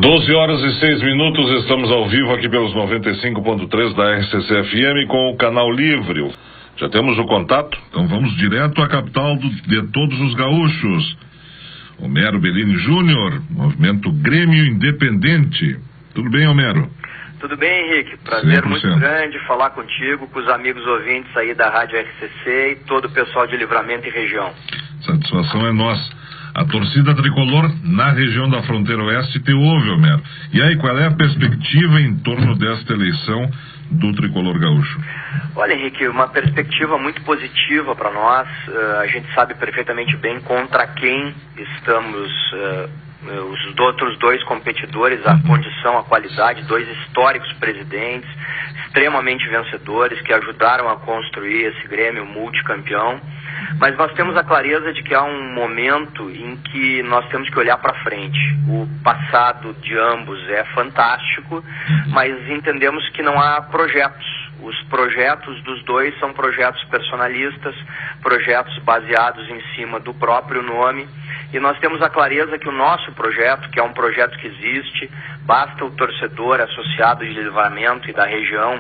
12 horas e 6 minutos, estamos ao vivo aqui pelos 95.3 da RCC FM com o Canal Livre. Já temos o contato? Então vamos direto à capital de todos os gaúchos. Homero Bellini Júnior, Movimento Grêmio Independente. Tudo bem, Homero? Tudo bem, Henrique. Prazer 100%. Muito grande falar contigo, com os amigos ouvintes aí da Rádio RCC e todo o pessoal de Livramento e região. Satisfação é nossa. A torcida tricolor na região da fronteira oeste te ouve, Homero. E aí, qual é a perspectiva em torno desta eleição do tricolor gaúcho? Olha, Henrique, uma perspectiva muito positiva para nós. A gente sabe perfeitamente bem contra quem estamos, os outros dois competidores, a condição, a qualidade, dois históricos presidentes, extremamente vencedores, que ajudaram a construir esse Grêmio multicampeão. Mas nós temos a clareza de que há um momento em que nós temos que olhar para frente. O passado de ambos é fantástico, mas entendemos que não há projetos. Os projetos dos dois são projetos personalistas, projetos baseados em cima do próprio nome. E nós temos a clareza que o nosso projeto, que é um projeto que existe, basta o torcedor associado de Livramento e da região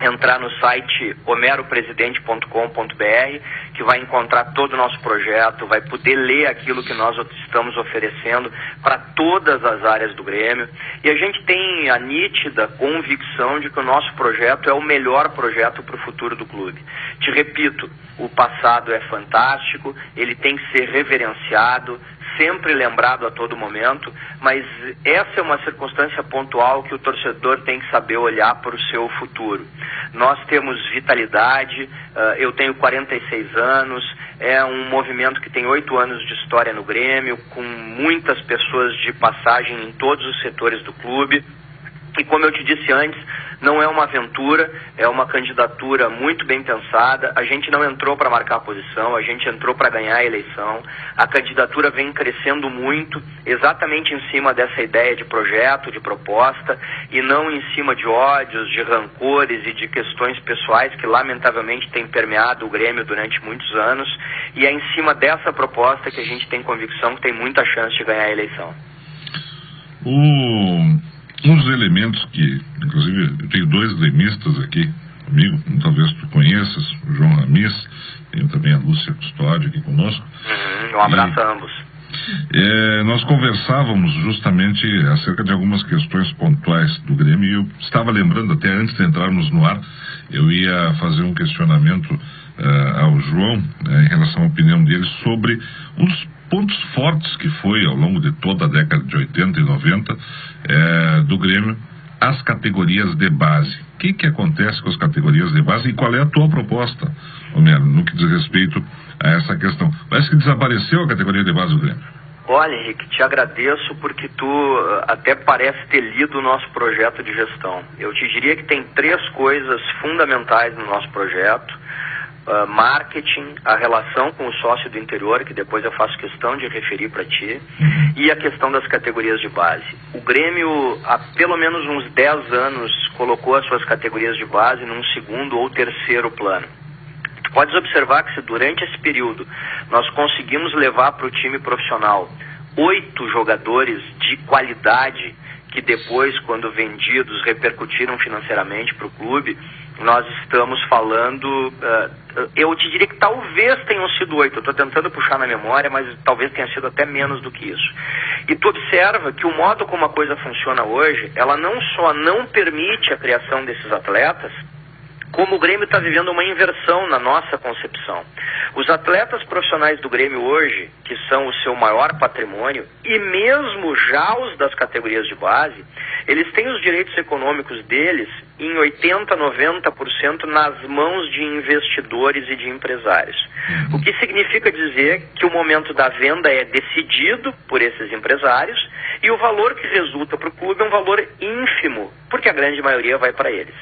entrar no site homeropresidente.com.br, que vai encontrar todo o nosso projeto, vai poder ler aquilo que nós estamos oferecendo para todas as áreas do Grêmio. E a gente tem a nítida convicção de que o nosso projeto é o melhor projeto para o futuro do clube. Te repito, o passado é fantástico, ele tem que ser reverenciado, sempre lembrado a todo momento, mas essa é uma circunstância pontual que o torcedor tem que saber olhar para o seu futuro. Nós temos vitalidade, eu tenho 46 anos, é um movimento que tem 8 anos de história no Grêmio, com muitas pessoas de passagem em todos os setores do clube, e como eu te disse antes, não é uma aventura, é uma candidatura muito bem pensada. A gente não entrou para marcar a posição, a gente entrou para ganhar a eleição. A candidatura vem crescendo muito, exatamente em cima dessa ideia de projeto, de proposta, e não em cima de ódios, de rancores e de questões pessoais que lamentavelmente têm permeado o Grêmio durante muitos anos. E é em cima dessa proposta que a gente tem convicção que tem muita chance de ganhar a eleição. Um dos elementos que, inclusive, eu tenho dois gremistas aqui comigo, talvez tu conheças, o João Ramis, tenho também a Lúcia Custódio aqui conosco. Um abraço a ambos. Nós conversávamos justamente acerca de algumas questões pontuais do Grêmio e eu estava lembrando, até antes de entrarmos no ar, eu ia fazer um questionamento ao João, em relação à opinião dele sobre um dos pontos fortes que foi ao longo de toda a década de 80 e 90 do Grêmio, as categorias de base. O que acontece com as categorias de base e qual é a tua proposta, Homero, no que diz respeito a essa questão? Parece que desapareceu a categoria de base do Grêmio. Olha, Henrique, te agradeço porque tu até parece ter lido o nosso projeto de gestão. Eu te diria que tem 3 coisas fundamentais no nosso projeto. Marketing, a relação com o sócio do interior, que depois eu faço questão de referir para ti, e a questão das categorias de base. O Grêmio, há pelo menos uns 10 anos, colocou as suas categorias de base num segundo ou terceiro plano. Tu podes observar que se durante esse período nós conseguimos levar para o time profissional 8 jogadores de qualidade, que depois, quando vendidos, repercutiram financeiramente para o clube, nós estamos falando, eu te diria que talvez tenham sido 8, eu estou tentando puxar na memória, mas talvez tenha sido até menos do que isso. E tu observa que o modo como a coisa funciona hoje, ela não só não permite a criação desses atletas, como o Grêmio está vivendo uma inversão na nossa concepção. Os atletas profissionais do Grêmio hoje, que são o seu maior patrimônio, e mesmo já os das categorias de base, eles têm os direitos econômicos deles em 80%, 90% nas mãos de investidores e de empresários. O que significa dizer que o momento da venda é decidido por esses empresários e o valor que resulta para o clube é um valor ínfimo, porque a grande maioria vai para eles.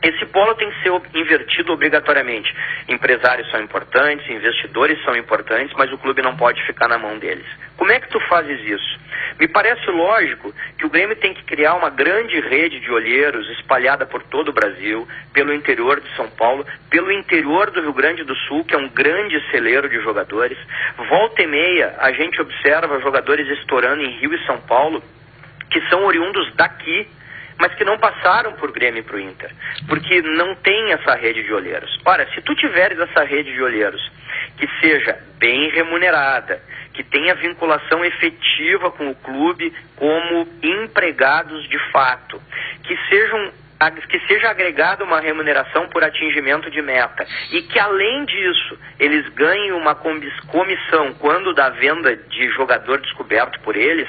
Esse polo tem que ser invertido obrigatoriamente. Empresários são importantes, investidores são importantes, mas o clube não pode ficar na mão deles. Como é que tu fazes isso? Me parece lógico que o Grêmio tem que criar uma grande rede de olheiros espalhada por todo o Brasil, pelo interior de São Paulo, pelo interior do Rio Grande do Sul, que é um grande celeiro de jogadores. Volta e meia, a gente observa jogadores estourando em Rio e São Paulo, que são oriundos daqui, mas que não passaram por Grêmio e pro Inter, porque não tem essa rede de olheiros. Ora, se tu tiveres essa rede de olheiros que seja bem remunerada, que tenha vinculação efetiva com o clube como empregados de fato, que seja agregada uma remuneração por atingimento de meta e que, além disso, eles ganhem uma comissão quando da venda de jogador descoberto por eles,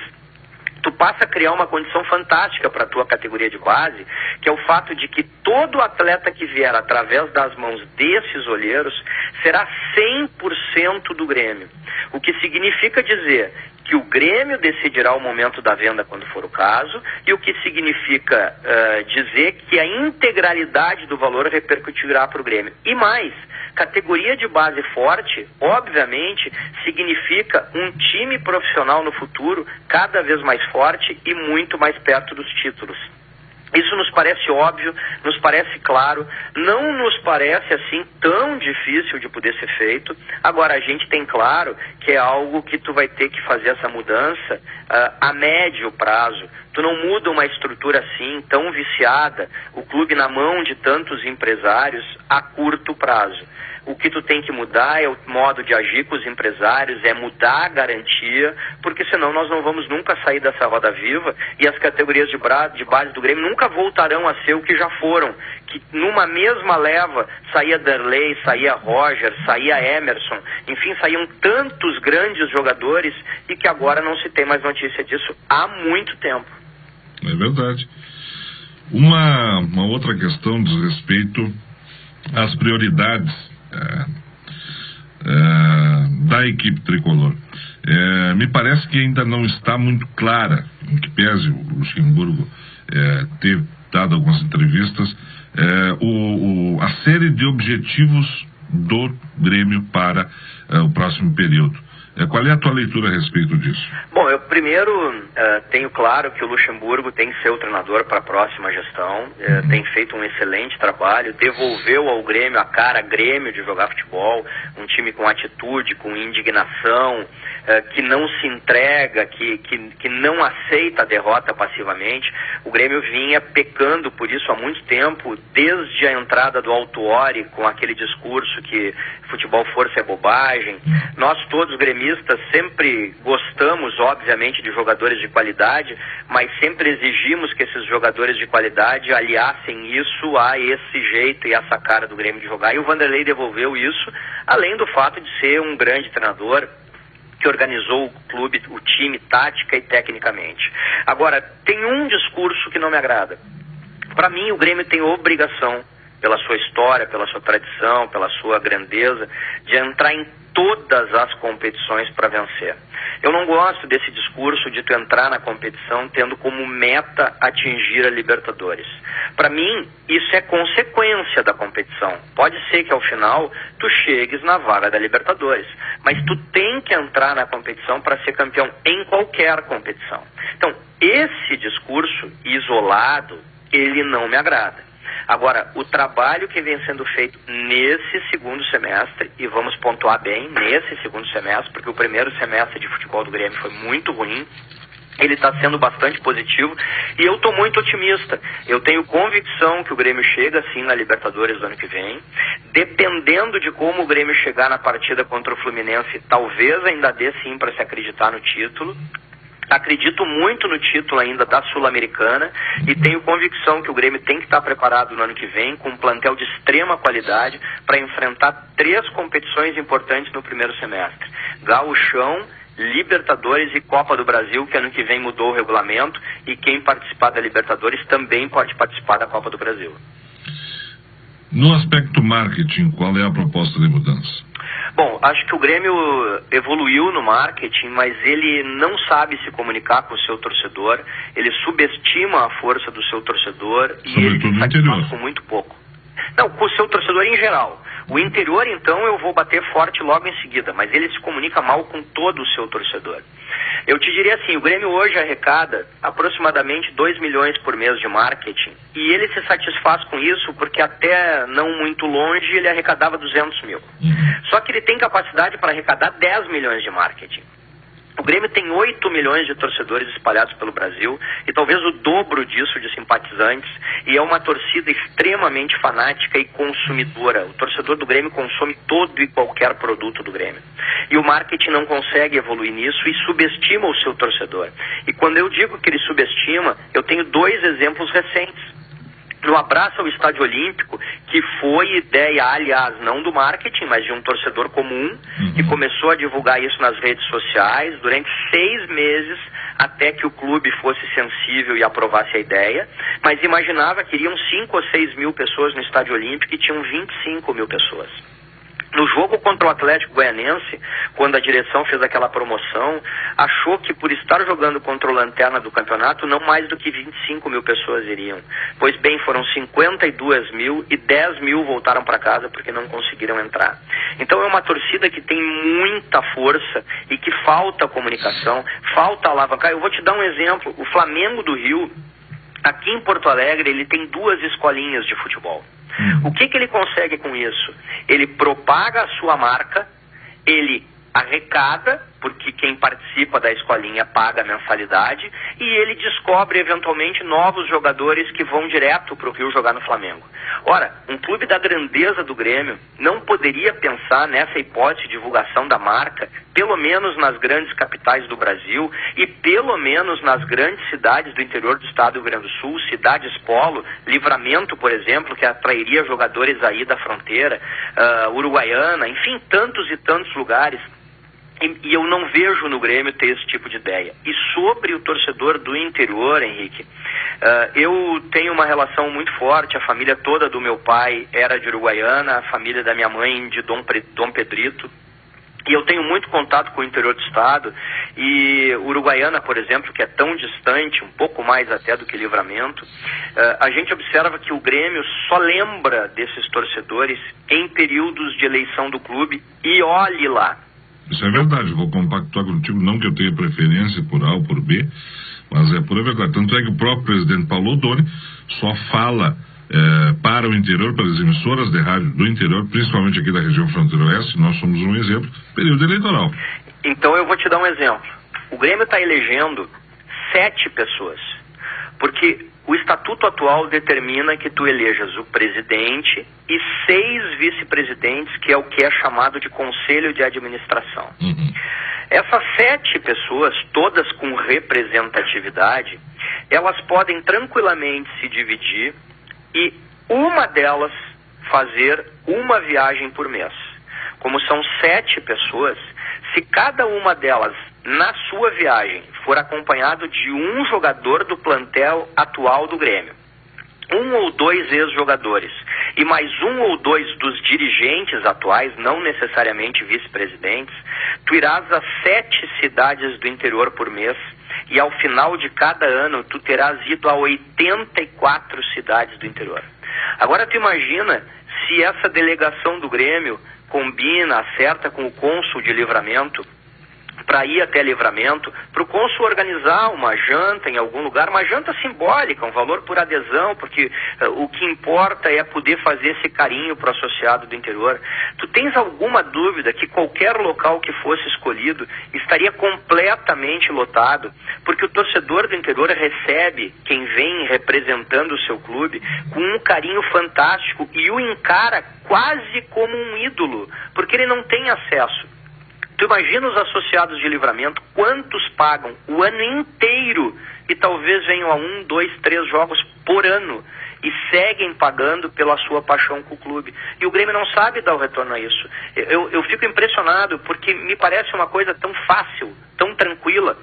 tu passa a criar uma condição fantástica para a tua categoria de base, que é o fato de que todo atleta que vier através das mãos desses olheiros será 100% do Grêmio. O que significa dizer que o Grêmio decidirá o momento da venda quando for o caso, e o que significa dizer que a integralidade do valor repercutirá para o Grêmio. E mais, categoria de base forte, obviamente, significa um time profissional no futuro cada vez mais forte e muito mais perto dos títulos. Isso nos parece óbvio, nos parece claro, não nos parece assim tão difícil de poder ser feito. Agora, a gente tem claro que é algo que tu vai ter que fazer essa mudança a médio prazo. Tu não muda uma estrutura assim, tão viciada, o clube na mão de tantos empresários a curto prazo. O que tu tem que mudar é o modo de agir com os empresários, é mudar a garantia, porque senão nós não vamos nunca sair dessa roda viva e as categorias de base do Grêmio nunca voltarão a ser o que já foram, que numa mesma leva saía Derlei, saía Roger, saía Emerson, enfim, saíam tantos grandes jogadores e que agora não se tem mais notícia disso há muito tempo. É verdade. Uma outra questão diz respeito às prioridades da equipe tricolor. Me parece que ainda não está muito clara, em que pese o Luxemburgo ter dado algumas entrevistas, a série de objetivos do Grêmio para o próximo período. Qual é a tua leitura a respeito disso? Bom, eu primeiro tenho claro que o Luxemburgo tem que ser o treinador para a próxima gestão, tem feito um excelente trabalho, devolveu ao Grêmio a cara Grêmio de jogar futebol, um time com atitude, com indignação, que não se entrega, que não aceita a derrota passivamente. O Grêmio vinha pecando por isso há muito tempo, desde a entrada do Autuori, com aquele discurso que futebol força é bobagem. Nós todos gremistas sempre gostamos, obviamente, de jogadores de qualidade, mas sempre exigimos que esses jogadores de qualidade aliassem isso a esse jeito e essa cara do Grêmio de jogar. E o Vanderlei devolveu isso, além do fato de ser um grande treinador, que organizou o clube, o time, tática e tecnicamente. Agora, tem um discurso que não me agrada. Para mim, o Grêmio tem obrigação, pela sua história, pela sua tradição, pela sua grandeza, de entrar em todas as competições para vencer. Eu não gosto desse discurso de tu entrar na competição tendo como meta atingir a Libertadores. Para mim, isso é consequência da competição. Pode ser que ao final tu chegues na vaga da Libertadores, mas tu tem que entrar na competição para ser campeão em qualquer competição. Então, esse discurso isolado, ele não me agrada. Agora, o trabalho que vem sendo feito nesse segundo semestre, e vamos pontuar bem, nesse segundo semestre, porque o primeiro semestre de futebol do Grêmio foi muito ruim, ele está sendo bastante positivo, e eu estou muito otimista. Eu tenho convicção que o Grêmio chega sim na Libertadores do ano que vem. Dependendo de como o Grêmio chegar na partida contra o Fluminense, talvez ainda dê sim para se acreditar no título. Acredito muito no título ainda da Sul-Americana e tenho convicção que o Grêmio tem que estar preparado no ano que vem com um plantel de extrema qualidade para enfrentar 3 competições importantes no primeiro semestre: Gauchão, Libertadores e Copa do Brasil, que ano que vem mudou o regulamento, e quem participar da Libertadores também pode participar da Copa do Brasil. No aspecto marketing, qual é a proposta de mudança? Bom, acho que o Grêmio evoluiu no marketing, mas ele não sabe se comunicar com o seu torcedor, ele subestima a força do seu torcedor e ele se satisfaz com muito pouco. Não, com o seu torcedor em geral. O interior, então, eu vou bater forte logo em seguida, mas ele se comunica mal com todo o seu torcedor. Eu te diria assim, o Grêmio hoje arrecada aproximadamente 2 milhões por mês de marketing, e ele se satisfaz com isso porque até não muito longe ele arrecadava 200 mil. Só que ele tem capacidade para arrecadar 10 milhões de marketing. O Grêmio tem 8 milhões de torcedores espalhados pelo Brasil e talvez o dobro disso de simpatizantes, e é uma torcida extremamente fanática e consumidora. O torcedor do Grêmio consome todo e qualquer produto do Grêmio. E o marketing não consegue evoluir nisso e subestima o seu torcedor. E quando eu digo que ele subestima, eu tenho 2 exemplos recentes. No abraço ao Estádio Olímpico, que foi ideia, aliás, não do marketing, mas de um torcedor comum, que começou a divulgar isso nas redes sociais durante 6 meses, até que o clube fosse sensível e aprovasse a ideia, mas imaginava que iriam 5 ou 6 mil pessoas no Estádio Olímpico e tinham 25 mil pessoas. No jogo contra o Atlético Goianense, quando a direção fez aquela promoção, achou que por estar jogando contra o Lanterna do campeonato, não mais do que 25 mil pessoas iriam. Pois bem, foram 52 mil e 10 mil voltaram para casa porque não conseguiram entrar. Então é uma torcida que tem muita força e que falta comunicação, falta alavancar. Eu vou te dar um exemplo. O Flamengo do Rio, aqui em Porto Alegre, ele tem 2 escolinhas de futebol. O que ele consegue com isso? Ele propaga a sua marca, ele arrecada, porque quem participa da escolinha paga a mensalidade, e ele descobre eventualmente novos jogadores que vão direto para o Rio jogar no Flamengo. Ora, um clube da grandeza do Grêmio não poderia pensar nessa hipótese de divulgação da marca, pelo menos nas grandes capitais do Brasil e pelo menos nas grandes cidades do interior do estado do Rio Grande do Sul, cidades polo, Livramento, por exemplo, que atrairia jogadores aí da fronteira, Uruguaiana, enfim, tantos e tantos lugares. E eu não vejo no Grêmio ter esse tipo de ideia. E sobre o torcedor do interior, Henrique, eu tenho uma relação muito forte. A família toda do meu pai era de Uruguaiana, a família da minha mãe de Dom Pedrito. E eu tenho muito contato com o interior do estado. E Uruguaiana, por exemplo, que é tão distante, um pouco mais até do que Livramento, a gente observa que o Grêmio só lembra desses torcedores em períodos de eleição do clube. E olhe lá. Isso é verdade, vou compactuar contigo, não que eu tenha preferência por A ou por B, mas é pura verdade. Tanto é que o próprio presidente Paulo Oddoni só fala para o interior, para as emissoras de rádio do interior, principalmente aqui da região fronteira oeste, nós somos um exemplo, período eleitoral. Então eu vou te dar um exemplo. O Grêmio está elegendo 7 pessoas, porque o estatuto atual determina que tu elejas o presidente e 6 vice-presidentes, que é o que é chamado de conselho de administração. Essas 7 pessoas, todas com representatividade, elas podem tranquilamente se dividir e uma delas fazer uma viagem por mês. Como são 7 pessoas, se cada uma delas, na sua viagem, for acompanhado de um jogador do plantel atual do Grêmio, 1 ou 2 ex-jogadores, e mais 1 ou 2 dos dirigentes atuais, não necessariamente vice-presidentes, tu irás a 7 cidades do interior por mês, e ao final de cada ano tu terás ido a 84 cidades do interior. Agora tu imagina se essa delegação do Grêmio combina, acerta com o cônsul de Livramento, para ir até Livramento, para o cônsul organizar uma janta em algum lugar, uma janta simbólica, um valor por adesão, porque o que importa é poder fazer esse carinho para o associado do interior. Tu tens alguma dúvida que qualquer local que fosse escolhido estaria completamente lotado, porque o torcedor do interior recebe quem vem representando o seu clube com um carinho fantástico e o encara quase como um ídolo, porque ele não tem acesso. Tu imagina os associados de Livramento, quantos pagam o ano inteiro e talvez venham a 1, 2, 3 jogos por ano e seguem pagando pela sua paixão com o clube. E o Grêmio não sabe dar o retorno a isso. Eu fico impressionado porque me parece uma coisa tão fácil, tão tranquila.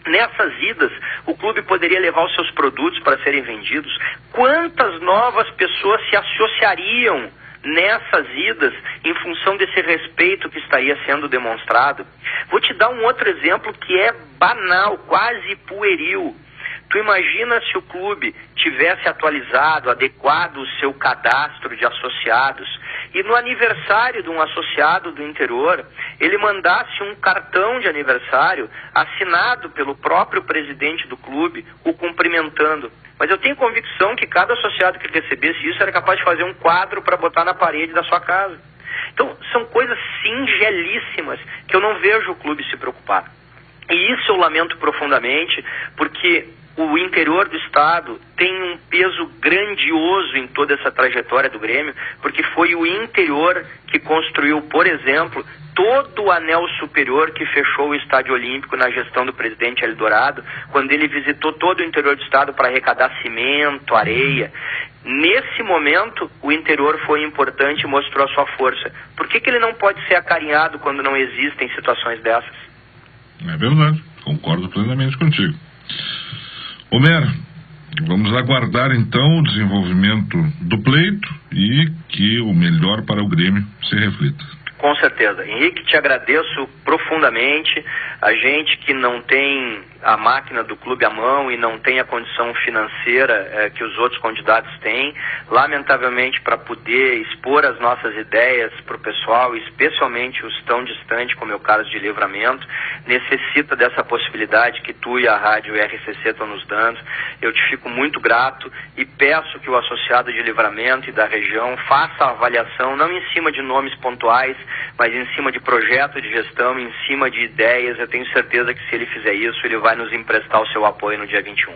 Nessas idas, o clube poderia levar os seus produtos para serem vendidos. Quantas novas pessoas se associariam nessas idas em função desse respeito que estaria sendo demonstrado? Vou te dar um outro exemplo que é banal, quase pueril. Tu imagina se o clube tivesse atualizado, adequado o seu cadastro de associados e no aniversário de um associado do interior, ele mandasse um cartão de aniversário assinado pelo próprio presidente do clube, o cumprimentando. Mas eu tenho convicção que cada associado que recebesse isso era capaz de fazer um quadro para botar na parede da sua casa. Então, são coisas singelíssimas que eu não vejo o clube se preocupar. E isso eu lamento profundamente, porque o interior do estado tem um peso grandioso em toda essa trajetória do Grêmio, porque foi o interior que construiu, por exemplo, todo o anel superior que fechou o Estádio Olímpico na gestão do presidente Hélio Dourado, quando ele visitou todo o interior do estado para arrecadar cimento, areia. Nesse momento, o interior foi importante e mostrou a sua força. Por que ele não pode ser acarinhado quando não existem situações dessas? É verdade, concordo plenamente contigo. Homero, vamos aguardar então o desenvolvimento do pleito e que o melhor para o Grêmio se reflita. Com certeza. Henrique, te agradeço profundamente. A gente que não tem a máquina do clube à mão e não tem a condição financeira que os outros candidatos têm, lamentavelmente, para poder expor as nossas ideias para o pessoal, especialmente os tão distantes como é o caso de Livramento, necessita dessa possibilidade que tu e a Rádio RCC estão nos dando. Eu te fico muito grato e peço que o associado de Livramento e da região faça a avaliação, não em cima de nomes pontuais, mas em cima de projeto de gestão, em cima de ideias. Eu tenho certeza que se ele fizer isso, ele vai nos emprestar o seu apoio no dia 21.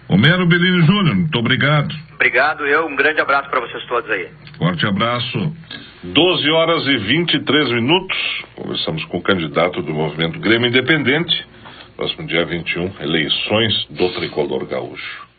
Homero Bellini Júnior, muito obrigado. Obrigado, um grande abraço para vocês todos aí. Forte abraço. 12 horas e 23 minutos. Conversamos com o candidato do movimento Grêmio Independente. Próximo dia 21, eleições do Tricolor Gaúcho.